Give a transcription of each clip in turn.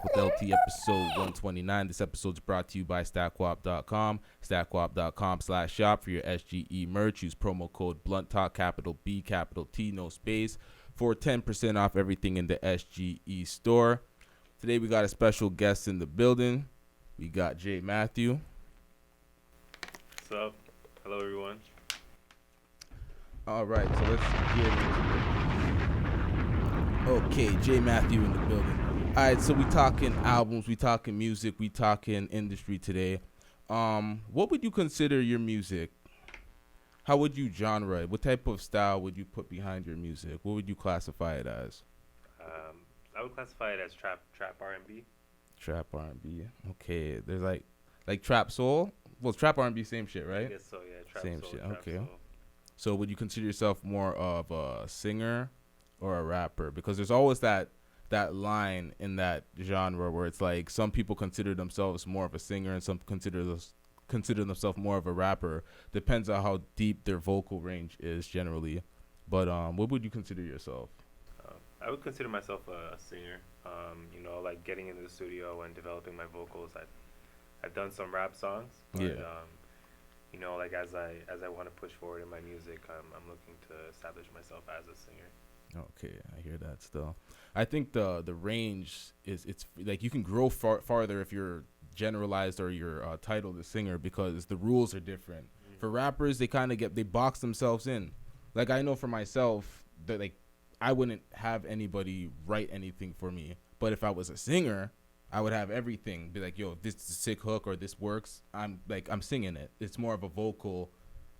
Talk with LT, episode 129. This episode is brought to you by StatQuap.com. StatQuap.com/shop for your SGE merch. Use promo code BluntTalk, capital B, capital T, no space, for 10% off everything in the SGE store. Today we got a special guest in the building. We got Jay Matthew. What's up? Hello, everyone. All right, so let's get into it. Okay, Jay Matthew in the building. All right, so we talking albums, we talking music, we talking industry today. What would you consider your music? How would you genre it? What type of style would you put behind your music? What would you classify it as? I would classify it as trap R&B. Trap R&B. Okay, there's like trap soul. Well, trap R&B, same shit, right? I guess so, yeah. Trap Same soul, shit. trap Okay. soul. So would you consider yourself more of a singer or a rapper? Because there's always that line in that genre where it's like some people consider themselves more of a singer and some consider themselves more of a rapper. Depends on how deep their vocal range is generally. But what would you consider yourself? I would consider myself a singer. Like getting into the studio and developing my vocals. I've done some rap songs. But, Yeah. Like as I want to push forward in my music, I'm looking to establish myself as a singer. Okay, I hear that still. I think the range it's like you can grow farther if you're generalized or you're titled a singer because the rules are different. Mm-hmm. For rappers, they box themselves in. Like I know for myself that like I wouldn't have anybody write anything for me, but if I was a singer, I would have everything. Be like, yo, if this is a sick hook or this works, I'm singing it. It's more of a vocal.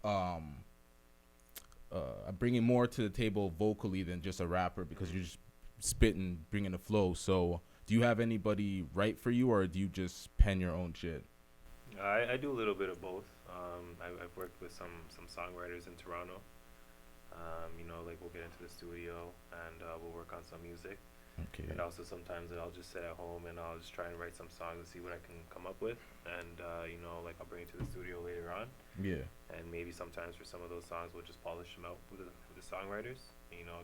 I'm bringing more to the table vocally than just a rapper because you're just spitting, bringing the flow. So, do you have anybody write for you, or do you just pen your own shit? I do a little bit of both. I've worked with some songwriters in Toronto. Like we'll get into the studio and we'll work on some music. Okay. And also sometimes I'll just sit at home and I'll just try and write some songs and see what I can come up with. And, like I'll bring it to the studio later on. Yeah. And maybe sometimes for some of those songs, we'll just polish them out with the songwriters.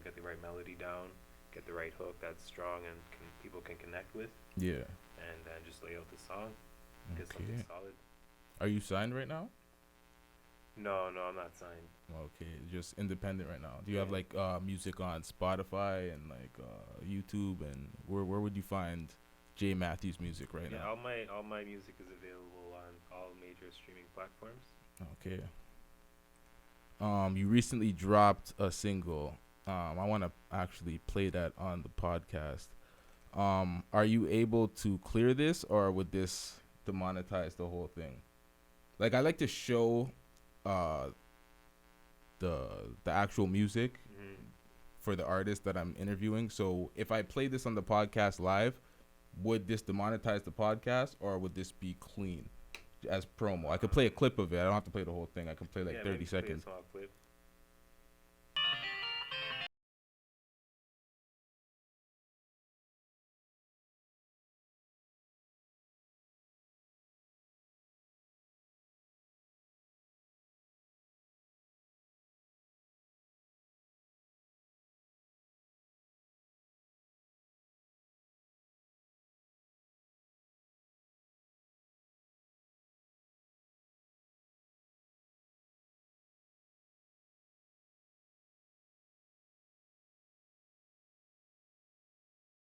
Get the right melody down, get the right hook that's strong and people can connect with. Yeah. And then just lay out the song, get Okay. something solid. Are you signed right now? No, I'm not signed. Okay, just independent right now. Do you have like music on Spotify and like YouTube, and where would you find Jay Matthews music right Yeah, now? all my music is available on all major streaming platforms. Okay. You recently dropped a single. I want to actually play that on the podcast. Are you able to clear this, or would this demonetize the whole thing? Like, I like to show the actual music for the artist that I'm interviewing. So if I play this on the podcast live, would this demonetize the podcast, or would this be clean as promo? I could play a clip of it. I don't have to play the whole thing. I can play like 30 maybe seconds. play a small clip.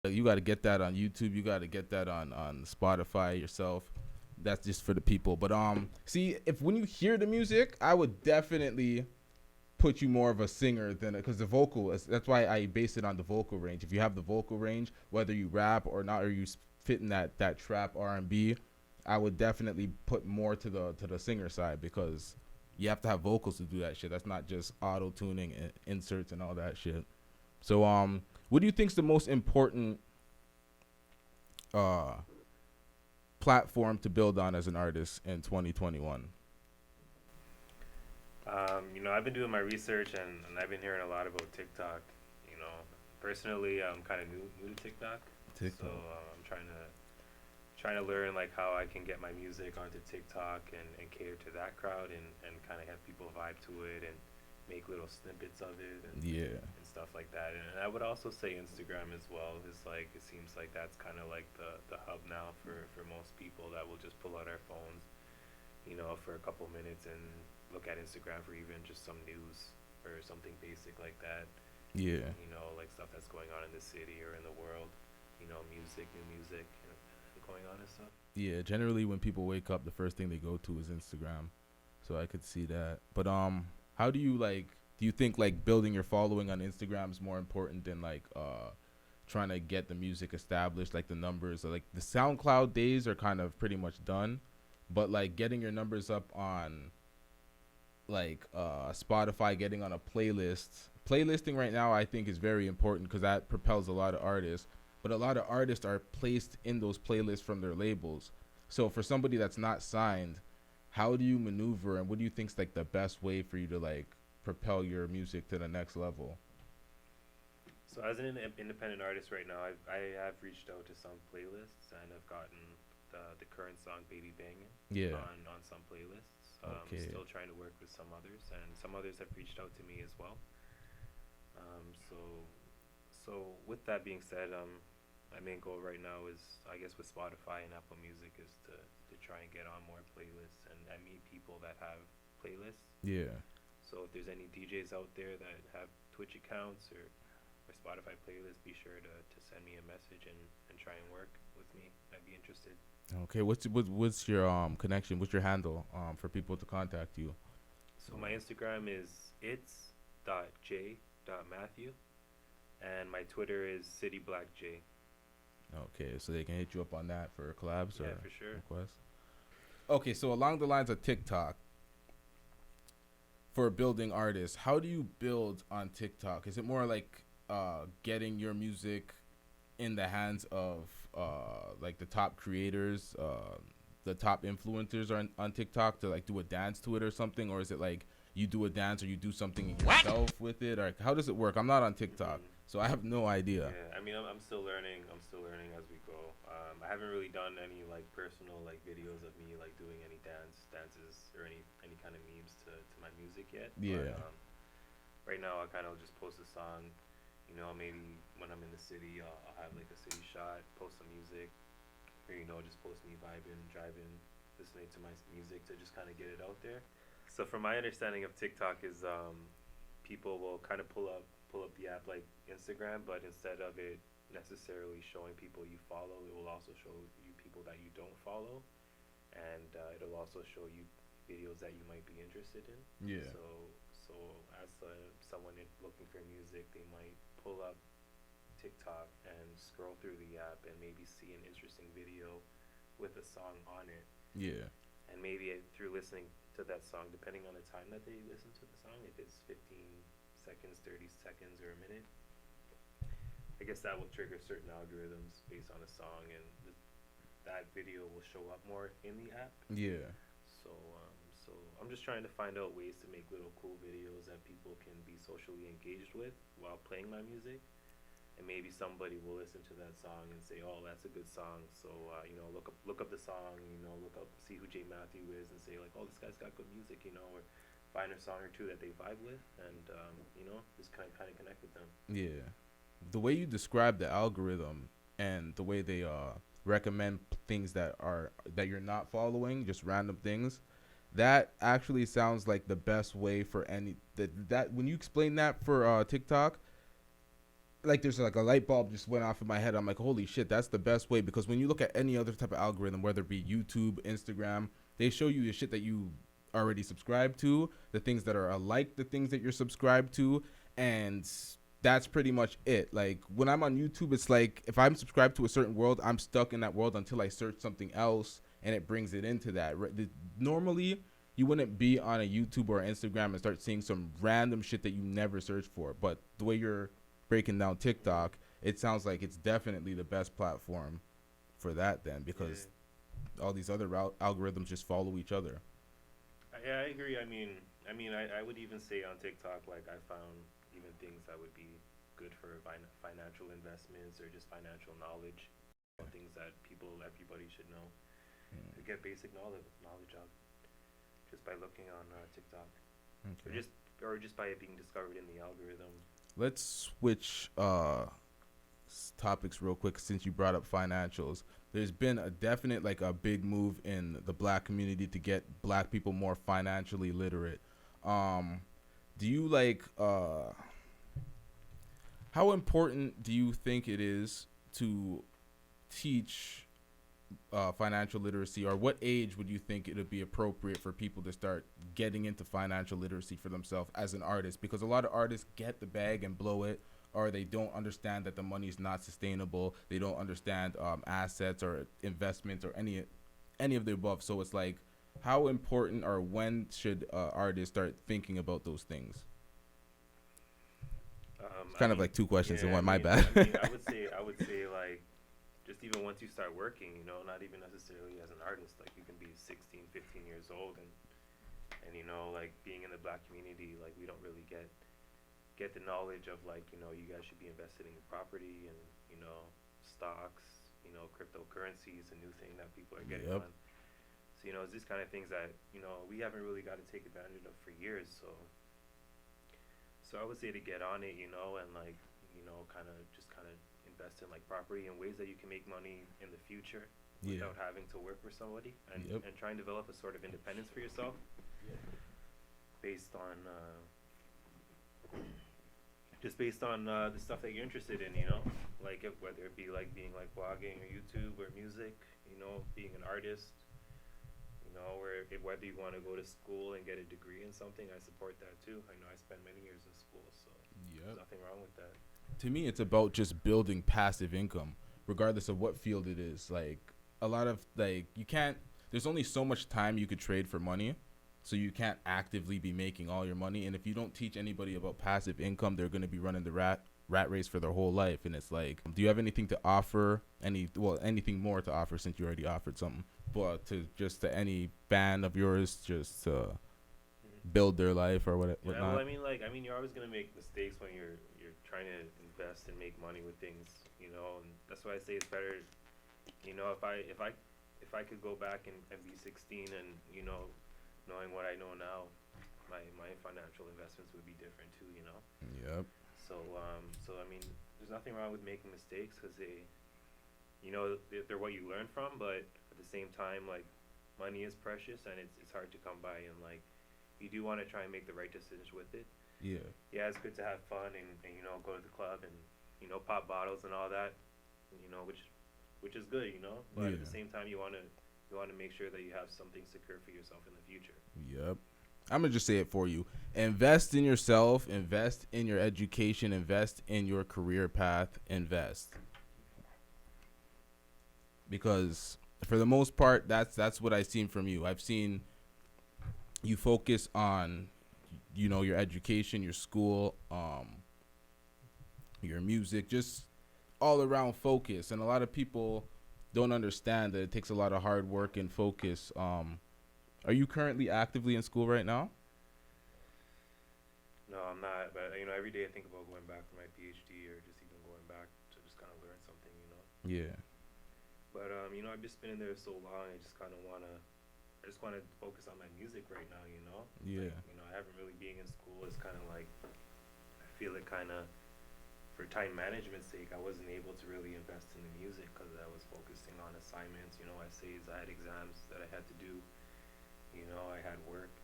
You got to get that on YouTube. You got to get that on Spotify yourself. That's just for the people. But see, if when you hear the music, I would definitely put you more of a singer than because the vocal that's why I base it on the vocal range. If you have the vocal range, whether you rap or not, or you fit in that trap R&B, I would definitely put more to the singer side because you have to have vocals to do that shit. That's not just auto tuning and inserts and all that shit. So what do you think's the most important platform to build on as an artist in 2021? I've been doing my research and I've been hearing a lot about TikTok. Personally, I'm kind of new to TikTok. So I'm trying to learn like how I can get my music onto TikTok and cater to that crowd and kind of have people vibe to it and make little snippets of it Yeah. and stuff like that. And I would also say Instagram as well. Is like it seems like that's kind of like the hub now for most people that will just pull out our phones, you know, for a couple minutes and look at Instagram for even just some news or something basic like that. Yeah. You know, like stuff that's going on in the city or in the world. You know, music, new music, going on and stuff. Yeah. Generally, when people wake up, the first thing they go to is Instagram. So I could see that. But how do you like? Do you think like building your following on Instagram is more important than like trying to get the music established, like the numbers? Like the SoundCloud days are kind of pretty much done, but like getting your numbers up on like Spotify, getting on a playlist. Playlisting right now, I think, is very important because that propels a lot of artists. But a lot of artists are placed in those playlists from their labels. So for somebody that's not signed, how do you maneuver, and what do you think's like the best way for you to like propel your music to the next level? So as an independent artist right now, I have reached out to some playlists and I've gotten the current song "Baby Bangin'" Yeah. on some playlists. Okay. Still trying to work with some others, and some others have reached out to me as well. So with that being said, my main goal right now is, I guess, with Spotify and Apple Music is to try and get on more playlists and meet people that have playlists. Yeah. So if there's any DJs out there that have Twitch accounts or Spotify playlists, be sure to send me a message and try and work with me. I'd be interested. Okay. What's your connection? What's your handle for people to contact you? So my Instagram is its.j.matthew and my Twitter is cityblackj. Okay, so they can hit you up on that for collabs Yeah, or for sure. requests. Okay, so along the lines of TikTok, for building artists, how do you build on TikTok? Is it more like getting your music in the hands of like the top creators, the top influencers on TikTok to like do a dance to it or something, or is it like you do a dance or you do something yourself with it, or how does it work? I'm not on TikTok, so I have no idea. Yeah, I mean, I'm still learning. I'm still learning as we go. I haven't really done any like personal like videos of me like doing any dances or any kind of memes to my music yet. Yeah. But right now, I kind of just post a song. You know, maybe when I'm in the city, I'll have like a city shot, post some music, or you know, just post me vibing, driving, listening to my music to just kind of get it out there. So from my understanding of TikTok is people will kind of pull up the app like Instagram, but instead of it necessarily showing people you follow, it will also show you people that you don't follow, and it'll also show you videos that you might be interested in. Yeah. So as someone looking for music, they might pull up TikTok and scroll through the app and maybe see an interesting video with a song on it, Yeah. and maybe through listening to that song, depending on the time that they listen to the song, if it's 15 seconds, 30 seconds, or a minute, I guess that will trigger certain algorithms based on a song, and that video will show up more in the app. Yeah. So I'm just trying to find out ways to make little cool videos that people can be socially engaged with while playing my music, and maybe somebody will listen to that song and say, "Oh, that's a good song." So you know, look up the song. You know, look up, see who Jay Matthew is, and say like, "Oh, this guy's got good music." You know, or find a song or two that they vibe with, and you know, just kind of connect with them. Yeah. The way you describe the algorithm and the way they recommend things that you're not following, just random things, that actually sounds like the best way for any that when you explain that for TikTok, like there's like a light bulb just went off in my head. I'm like, holy shit, that's the best way, because when you look at any other type of algorithm, whether it be YouTube, Instagram, they show you the shit that you already subscribe to, the things that are alike the things that you're subscribed to, and that's pretty much it. Like when I'm on YouTube, it's like if I'm subscribed to a certain world, I'm stuck in that world until I search something else and it brings it into that. Normally, you wouldn't be on a YouTube or Instagram and start seeing some random shit that you never searched for. But the way you're breaking down TikTok, it sounds like it's definitely the best platform for that then, because all these other algorithms just follow each other. Yeah, I agree. I would even say on TikTok, like I found even things that would be good for financial investments or just financial knowledge, things that everybody should know. To get basic knowledge of just by looking on TikTok. Or Okay. just or just by it being discovered in the algorithm. Let's switch topics real quick since you brought up financials. There's been a definite like a big move in the black community to get black people more financially literate. Um, do you like how important do you think it is to teach financial literacy, or what age would you think it would be appropriate for people to start getting into financial literacy for themselves as an artist? Because a lot of artists get the bag and blow it, or they don't understand that the money is not sustainable. They don't understand assets or investments or any of the above. So it's like, how important or when should artists start thinking about those things? It's I kind of mean, like two questions in yeah, one. My bad. I would say like, just even once you start working, you know, not even necessarily as an artist, like you can be 16, 15 years old, and you know, like being in the black community, like we don't really get the knowledge of like, you know, you guys should be invested in property and, you know, stocks, you know, cryptocurrencies, a new thing that people are getting Yep. on. So, you know, it's these kind of things that, you know, we haven't really got to take advantage of for years. So I would say to get on it, you know, and like, you know, kind of invest in like property in ways that you can make money in the future Yeah. without having to work for somebody, Yep. and try and develop a sort of independence for yourself based on just based on the stuff that you're interested in, you know, like whether it be like being like blogging or YouTube or music, you know, being an artist, you know, whether you want to go to school and get a degree in something, I support that too. I know I spent many years in school, so there's Yep. nothing wrong with that. To me, it's about just building passive income, regardless of what field it is. Like a lot of like you can't. There's only so much time you could trade for money, so you can't actively be making all your money. And if you don't teach anybody about passive income, they're going to be running the rat race for their whole life. And it's like, do you have anything to offer? Anything more to offer since you already offered something? But to any fan of yours, just build their life or Yeah, well, whatnot. I mean, you're always gonna make mistakes when you're trying to invest and make money with things, you know, and that's why I say it's better, you know, if I could go back and be 16 and you know, knowing what I know now, my financial investments would be different too, you know. Yep. So I mean, there's nothing wrong with making mistakes because you know, they're what you learn from, but at the same time, like, money is precious and it's hard to come by, and like, you do want to try and make the right decisions with it. Yeah. Yeah, it's good to have fun and you know, go to the club and you know, pop bottles and all that, you know, which is good, you know. But at the same time, you want to make sure that you have something secure for yourself in the future. Yep. I'm gonna just say it for you. Invest in yourself. Invest in your education. Invest in your career path. Invest, because for the most part, that's what I've seen from you. I've seen you focus on, you know, your education, your school, your music, just all around focus. And a lot of people don't understand that it takes a lot of hard work and focus. Are you currently actively in school right now? No, I'm not. But you know, every day I think about going back for my PhD or just even going back to just kind of learn something, you know. Yeah. But you know, I've just been in there so long. I just wanna focus on my music right now, you know. Yeah. Like, you know, I haven't really being in school. It's kind of like I feel it kind of for time management's sake, I wasn't able to really invest in the music because I was focusing on assignments, you know, essays. I had exams that I had to do. You know, I had work.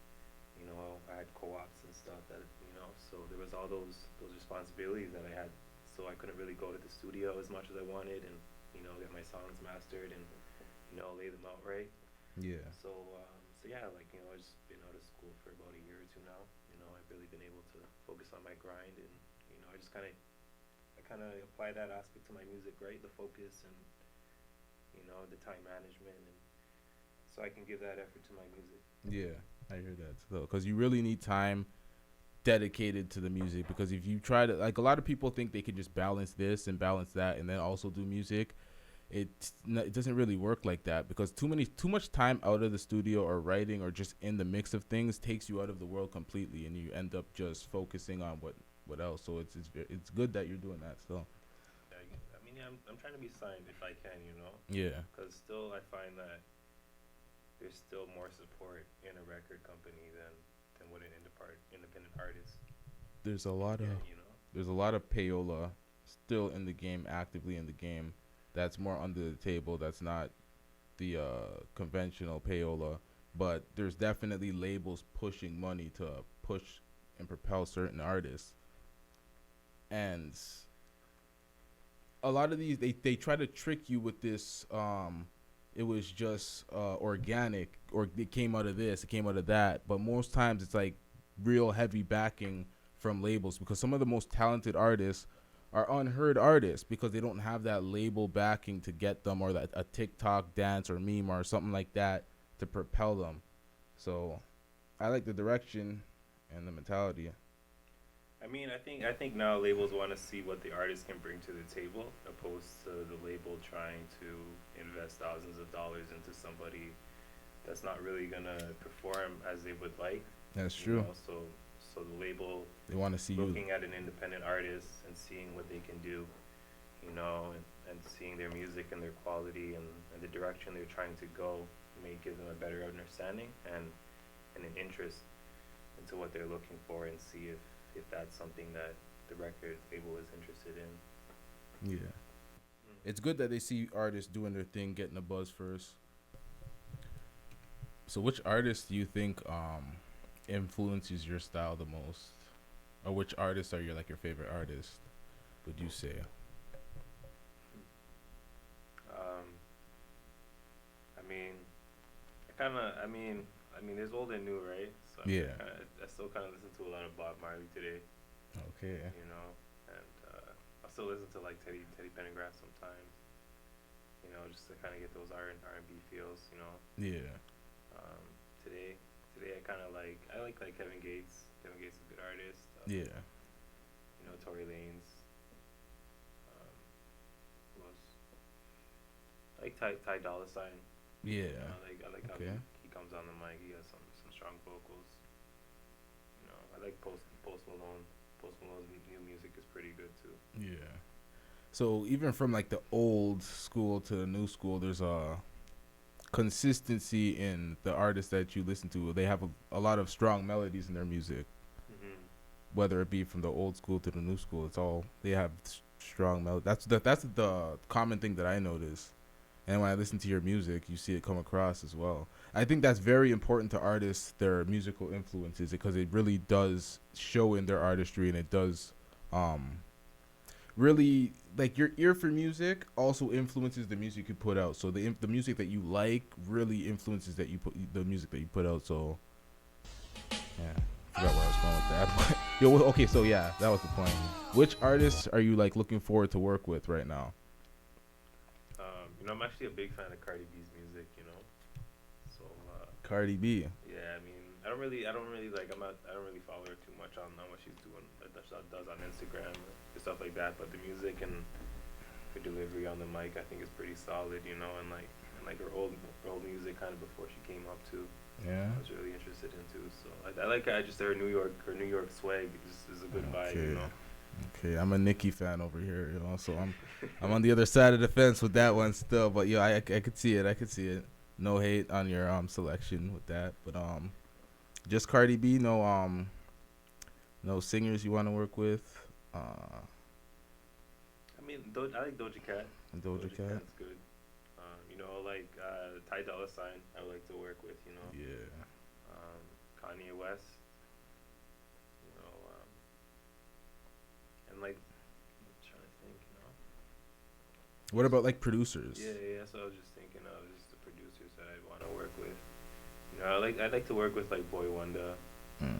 You know, I had co-ops and stuff that, you know, so there was all those responsibilities that I had. So I couldn't really go to the studio as much as I wanted, and you know, get my songs mastered and you know, lay them out right. Yeah. So yeah, like, you know, I've just been out of school for about a year or two now. You know, I've really been able to focus on my grind, and you know, I kind of apply that aspect to my music, right? The focus and you know, the time management, and so I can give that effort to my music. Yeah, I hear that. So, because you really need time dedicated to the music. Because if you try to, like, a lot of people think they can just balance this and balance that, and then also do music. It doesn't really work like that, because too much time out of the studio or writing or just in the mix of things takes you out of the world completely, and you end up just focusing on what else. So it's good that you're doing that still. I mean, yeah, I'm trying to be signed if I can, you know. Yeah. Because still, I find that there's still more support in a record company than than what an independent artist There's a can lot of get. You know. there's a lot of payola still in the game, actively in the game. That's more under the table. That's not the conventional payola, but there's definitely labels pushing money to push and propel certain artists. And a lot of these they try to trick you with this it was just organic, or it came out of this, it came out of that, but most times it's like real heavy backing from labels, because some of the most talented artists are unheard artists because they don't have that label backing to get them, or that a TikTok dance or meme or something like that to propel them. So I like the direction and the mentality. I mean, I think now labels want to see what the artist can bring to the table, opposed to the label trying to invest thousands of dollars into somebody that's not really gonna perform as they would like. That's You true. know, so the label They want to see you. looking at an independent artist and seeing what they can do, and seeing their music and their quality and the direction they're trying to go may give them a better understanding and an interest into what they're looking for, and see if that's something that the record label is interested in. Yeah. It's good that they see artists doing their thing, getting a buzz first. So which artist do you think influences your style the most? Or which artists are your favorite artist, would you say? Um, I mean, there's old and new, right? So Yeah. I still kind of listen to a lot of Bob Marley today, Okay. and I still listen to like Teddy Pendergrass sometimes, just to kind of get those R&B feels. Yeah. Um, today I like Kevin Gates. Kevin Gates is a good artist. Yeah. Tory Lanez. Um, who else? I like Ty Dolla Sign. Yeah. I like how Okay. he comes on the mic. He has some strong vocals. I like Post Malone. Post Malone's new music is pretty good too. Yeah. So even from like the old school to the new school, there's a consistency in the artists that you listen to. They have a lot of strong melodies in their music, Mhm. whether it be from the old school to the new school. It's all they have strong melody. That's the common thing that I notice. And when I listen to your music, you see it come across as well. I think that's very important to artists, their musical influences, because it really does show in their artistry, and it does really, like, your ear for music also influences the music you put out. So the music that you like really influences the music that you put out. So yeah, I forgot where I was going with that. But okay, so yeah, that was the point. Which artists are you like looking forward to work with right now? I'm actually a big fan of Cardi B's music. So Cardi B. yeah, I mean, I don't really like I don't really follow her too much on what she's doing that she does on Instagram and stuff like that. But the music and her delivery on the mic, I think, is pretty solid. And like her old music, kind of before she came up too. Yeah. I was really interested in too. So I like just her New York swag is a good vibe. Okay, I'm a Nicki fan over here, so I'm on the other side of the fence with that one still. But yeah, I could see it. I could see it. No hate on your selection with that, but just Cardi B. No singers you want to work with. I mean, I like Doja Cat. Doja Cat. Cat's good. Like Ty Dolla Sign, I would like to work with. Yeah. Kanye West. And like, I'm trying to think. What about like producers? Yeah. So I was just thinking of just the producers that I'd want to work with. I'd like to work with like Boy Wonder. Trying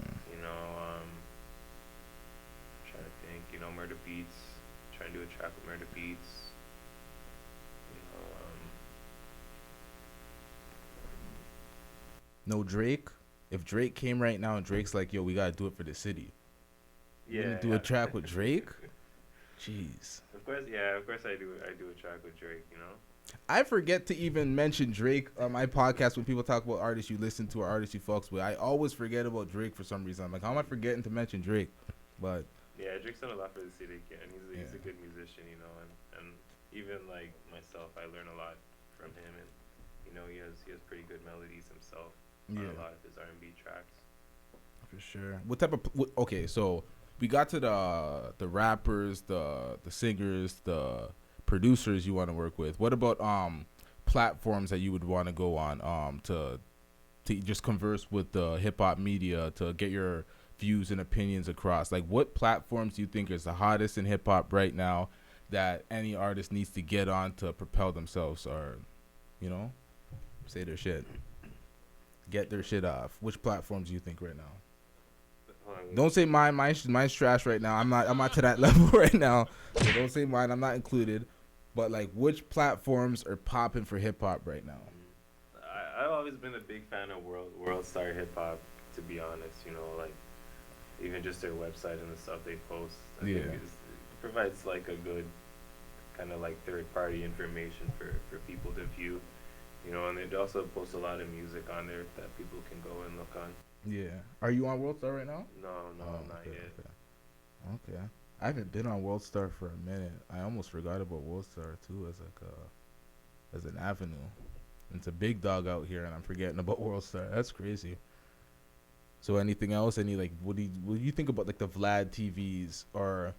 to think. Murder Beats. Trying to do a track with Murder Beats. You know, No Drake. If Drake came right now and Drake's like, "Yo, we gotta do it for the city," you gonna do a track with Drake? Jeez. Of course, yeah. Of course, I do. I do a track with Drake. I forget to even mention Drake on my podcast when people talk about artists you listen to or artists you fucks with. I always forget about Drake for some reason. I'm like, how am I forgetting to mention Drake? But yeah, Drake's done a lot for the city, and he's Yeah. a good musician, and even like myself, I learn a lot from him, and he has pretty good melodies himself on Yeah. a lot of his R&B tracks. For sure. What type of okay? So we got to the rappers, the singers, the producers you want to work with. What about platforms that you would want to go on to just converse with the hip hop media to get your views and opinions across? Like, what platforms do you think is the hottest in hip hop right now that any artist needs to get on to propel themselves or, you know, say their shit, get their shit off? Which platforms do you think right now? Don't say mine. Mine's trash right now. I'm not to that level right now. So don't say mine. I'm not included. But like, which platforms are popping for hip hop right now? I've always been a big fan of World Star Hip Hop. To be honest, you know, like even just their website and the stuff they post, I think it provides like a good kind of like third party information for people to view. You know, and they also post a lot of music on there that people can go and look on. Yeah. Are you on World Star right now? No, not okay, yet. Okay. I haven't been on World Star for a minute. I almost forgot about World Star too as like as an avenue. It's a big dog out here, and I'm forgetting about World Star. That's crazy. So anything else? Any like what do you think about like the Vlad TVs or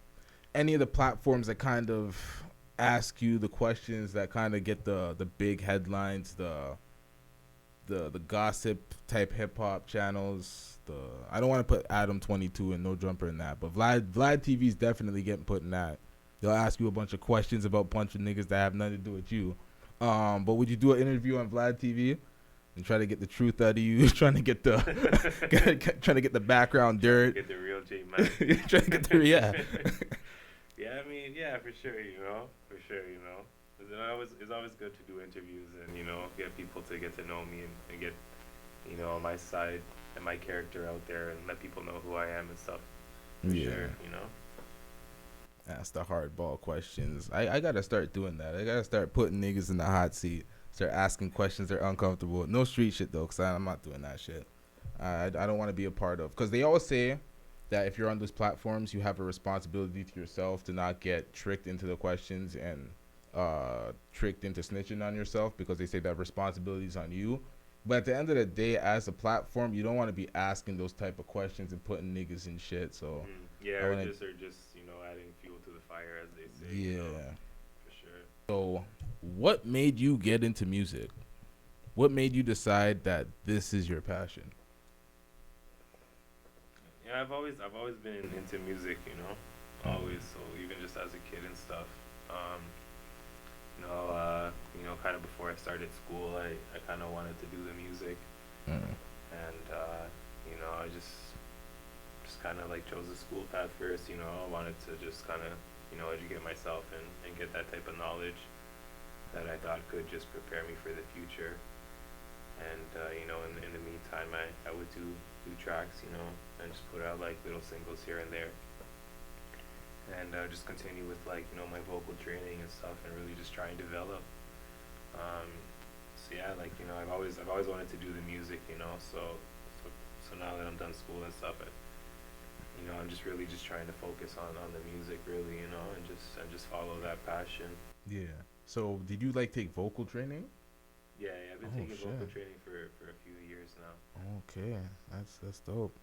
any of the platforms that kind of ask you the questions that kind of get the big headlines, the gossip type hip hop channels? I don't want to put Adam 22 and No Jumper in that, but Vlad TV's definitely getting put in that. They'll ask you a bunch of questions about a bunch of niggas that have nothing to do with you. But would you do an interview on Vlad TV and try to get the truth out of you, trying to get the trying to get the background dirt, Get the real J man. trying to get the Yeah, I mean, yeah, for sure, you know, it's always good to do interviews and you know get people to get to know me and get you know my side and my character out there and let people know who I am and stuff. For sure, you know. Ask the hardball questions. I gotta start doing that. I gotta start putting niggas in the hot seat. Start asking questions they're uncomfortable with. No street shit though, cause I'm not doing that shit. I don't want to be a part of. Cause they always say that if you're on those platforms, you have a responsibility to yourself to not get tricked into the questions and tricked into snitching on yourself, because they say that responsibility is on you. But at the end of the day, as a platform, you don't want to be asking those type of questions and putting niggas in shit. So yeah, or just you know adding fuel to the fire, as they say. Yeah, you know, for sure. So, what made you get into music? What made you decide that this is your passion? Yeah, I've always been into music, you know, always. So even just as a kid and stuff, um, kind of before I started school, I kind of wanted to do the music, and I just kind of like chose the school path first. You know, I wanted to just kind of educate myself and get that type of knowledge that I thought could just prepare me for the future. And in the meantime, I would do tracks, you know, and just put out like little singles here and there, and just continue with like my vocal training and stuff, and really just try and develop. So yeah, like I've always wanted to do the music, you know. So now that I'm done school and stuff, I'm just really just trying to focus on the music, really, you know, and just follow that passion. Yeah. So did you like take vocal training? Yeah, I've been taking vocal training for a few years now. Okay, that's dope.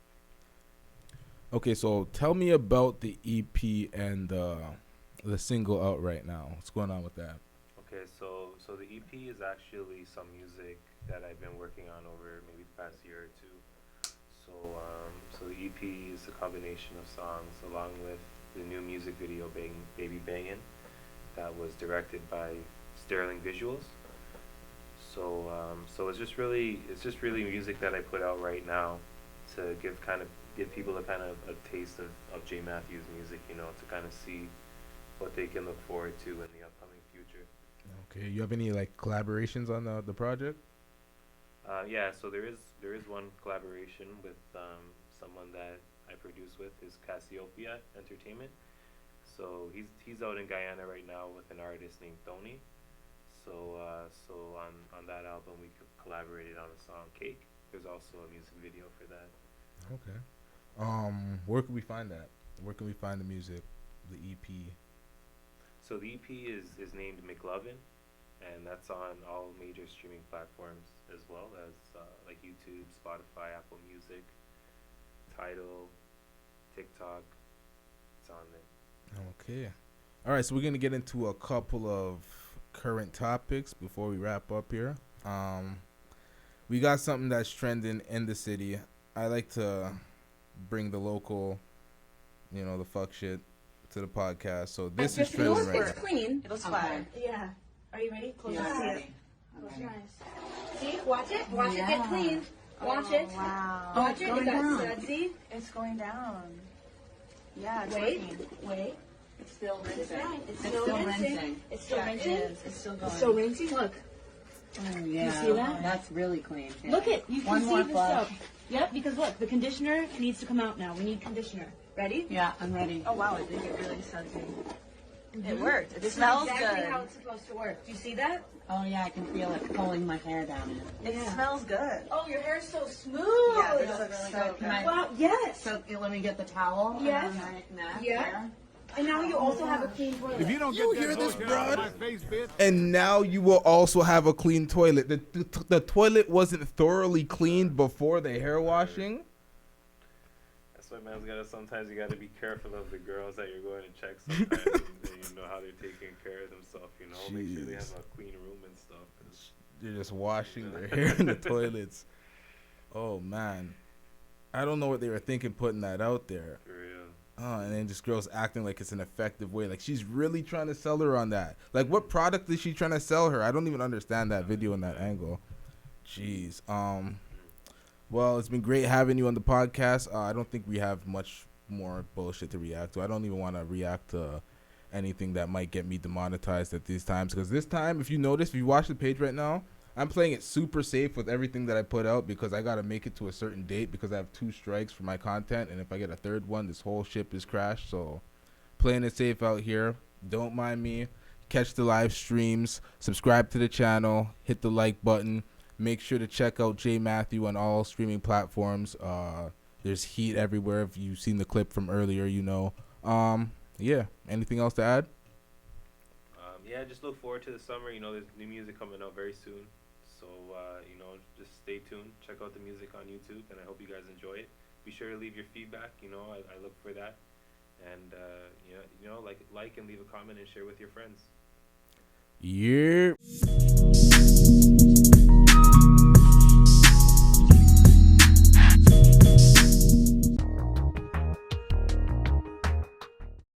Okay, so tell me about the EP and the single out right now. What's going on with that? Okay, so the EP is actually some music that I've been working on over maybe the past year or two. So the EP is a combination of songs along with the new music video Baby Bangin' that was directed by Sterling Visuals. So it's just really music that I put out right now to give people a kind of a taste of J Matthews music, you know, to kind of see what they can look forward to in the upcoming future. Okay, you have any like collaborations on the project? Yeah, so there is one collaboration with someone that I produce with, is Cassiopeia Entertainment. So he's out in Guyana right now with an artist named Tony. So on that album we collaborated on a song Cake. There's also a music video for that. Okay. Where can we find that? Where can we find the music, the EP? So the EP is named McLovin, and that's on all major streaming platforms as well as like YouTube, Spotify, Apple Music, Tidal, TikTok. It's on there. Okay. All right, so we're gonna get into a couple of current topics before we wrap up here. We got something that's trending in the city. I like to bring the local, the fuck shit to the podcast. So this is trending right now. It's clean. It'll splatter. Yeah. Are you ready? Close your Yeah, I'm eyes. ready. Close your eyes. See? Watch it. Watch it get Yeah. clean. Watch it. Wow. Watch it. Going It got down. sudsy. It's going down. Yeah, it's Wait. working. Wait. It's still That's rinsing. right. It's It's still still rinsing. rinsing. It's still Yeah, rinsing. It is. It's still going. It's still rinsing. Look. Oh, yeah. see that? That's really clean. Yeah. Look it. You One can more see the flush. soap. Yep, because look, the conditioner needs to come out now. We need conditioner. Ready? Yeah, I'm ready. Oh, wow. It did get really sudsy. Mhm. It worked. It This smells is exactly good. how it's supposed to work. Do you see that? Oh, yeah. I can feel it pulling my hair down in. It Yeah. smells good. Oh, your hair's so smooth. Yeah, this looks really good. Can I- Wow, yes. So let me get the towel Yes. around my neck. Yeah. there. And now you also have a clean toilet. If you don't You get hear that this, bullshit out of broad? my face, bitch. And now you will also have a clean toilet. The toilet wasn't thoroughly cleaned before the hair washing. That's why man's gotta. Sometimes you gotta be careful of the girls that you're going to check. Sometimes you know how they're taking care of themselves. Make sure they have Jeez. a clean room and stuff. They're just washing their hair in the toilets. Oh man, I don't know what they were thinking putting that out there. For real. And then just girls acting like it's an effective way. Like she's really trying to sell her on that. Like what product is she trying to sell her? I don't even understand that video in that angle. Jeez. Well, it's been great having you on the podcast. I don't think we have much more bullshit to react to. I don't even want to react to anything that might get me demonetized at these times. Because this time, if you notice, if you watch the page right now, I'm playing it super safe with everything that I put out because I got to make it to a certain date because I have 2 strikes for my content. And if I get a third one, this whole ship is crashed. So playing it safe out here. Don't mind me. Catch the live streams. Subscribe to the channel. Hit the like button. Make sure to check out Jay Matthew on all streaming platforms. There's heat everywhere. If you've seen the clip from earlier, you know. Yeah. Anything else to add? Yeah, just look forward to the summer. There's new music coming out very soon. So, just stay tuned. Check out the music on YouTube, and I hope you guys enjoy it. Be sure to leave your feedback. I look for that. And, like and leave a comment and share with your friends. Yeah.